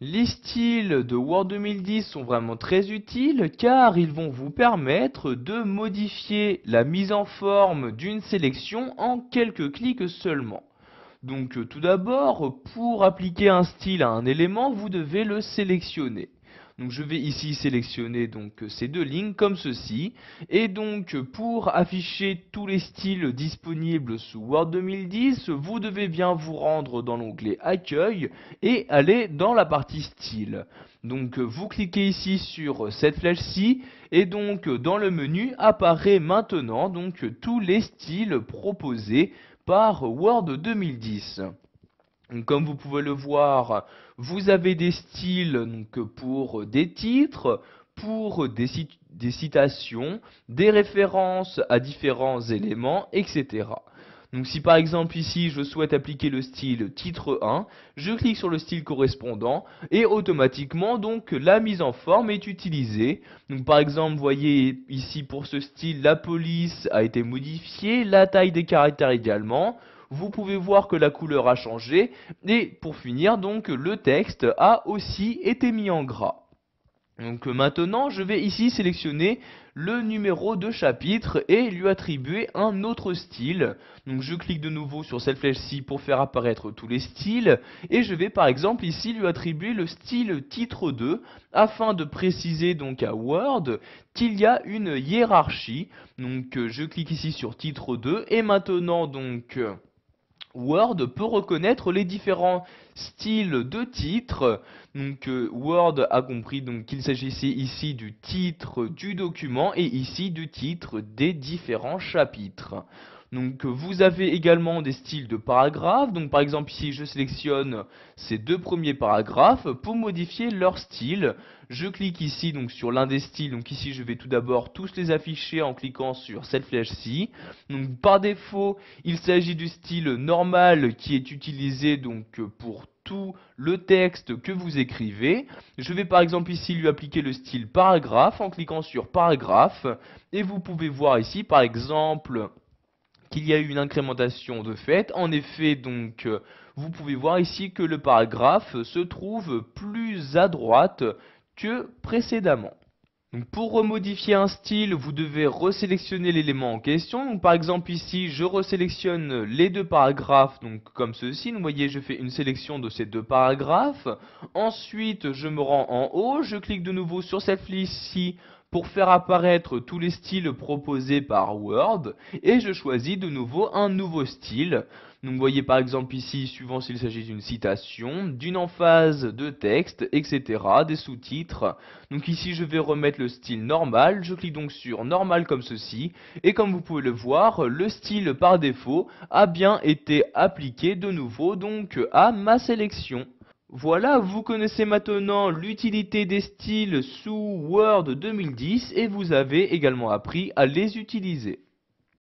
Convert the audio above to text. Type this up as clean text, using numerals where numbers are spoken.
Les styles de Word 2010 sont vraiment très utiles car ils vont vous permettre de modifier la mise en forme d'une sélection en quelques clics seulement. Donc tout d'abord, pour appliquer un style à un élément, vous devez le sélectionner. Donc je vais ici sélectionner ces deux lignes comme ceci. Et donc pour afficher tous les styles disponibles sous Word 2010, vous devez bien vous rendre dans l'onglet Accueil et aller dans la partie Style. Donc vous cliquez ici sur cette flèche-ci et donc dans le menu apparaît maintenant tous les styles proposés par Word 2010. Comme vous pouvez le voir, vous avez des styles pour des titres, pour des citations, des références à différents éléments, etc. Donc si par exemple ici je souhaite appliquer le style titre 1, je clique sur le style correspondant et automatiquement la mise en forme est utilisée. Donc par exemple vous voyez ici pour ce style la police a été modifiée, la taille des caractères également. Vous pouvez voir que la couleur a changé et pour finir le texte a aussi été mis en gras. Donc maintenant je vais ici sélectionner le numéro de chapitre et lui attribuer un autre style. Donc je clique de nouveau sur cette flèche-ci pour faire apparaître tous les styles et je vais par exemple ici lui attribuer le style titre 2 afin de préciser à Word qu'il y a une hiérarchie. Donc je clique ici sur titre 2 et maintenant Word peut reconnaître les différents styles de titres. Word a compris qu'il s'agissait ici du titre du document et ici du titre des différents chapitres. Vous avez également des styles de paragraphes. Par exemple ici je sélectionne ces deux premiers paragraphes pour modifier leur style. Je clique ici sur l'un des styles. Ici je vais tout d'abord tous les afficher en cliquant sur cette flèche-ci. Par défaut il s'agit du style normal qui est utilisé pour tout le texte que vous écrivez. Je vais par exemple ici lui appliquer le style paragraphe en cliquant sur paragraphe et vous pouvez voir ici par exemple qu'il y a eu une incrémentation de fait. En effet, vous pouvez voir ici que le paragraphe se trouve plus à droite que précédemment. Pour remodifier un style, vous devez resélectionner l'élément en question. Par exemple ici, je resélectionne les deux paragraphes comme ceci. Vous voyez, je fais une sélection de ces deux paragraphes. Ensuite, je me rends en haut, je clique de nouveau sur cette flèche-ci pour faire apparaître tous les styles proposés par Word et je choisis de nouveau un nouveau style. Vous voyez par exemple ici, suivant s'il s'agit d'une citation, d'une emphase de texte, etc., des sous-titres. Ici je vais remettre le style normal, je clique sur normal comme ceci, et comme vous pouvez le voir, le style par défaut a bien été appliqué de nouveau à ma sélection. Voilà, vous connaissez maintenant l'utilité des styles sous Word 2010 et vous avez également appris à les utiliser.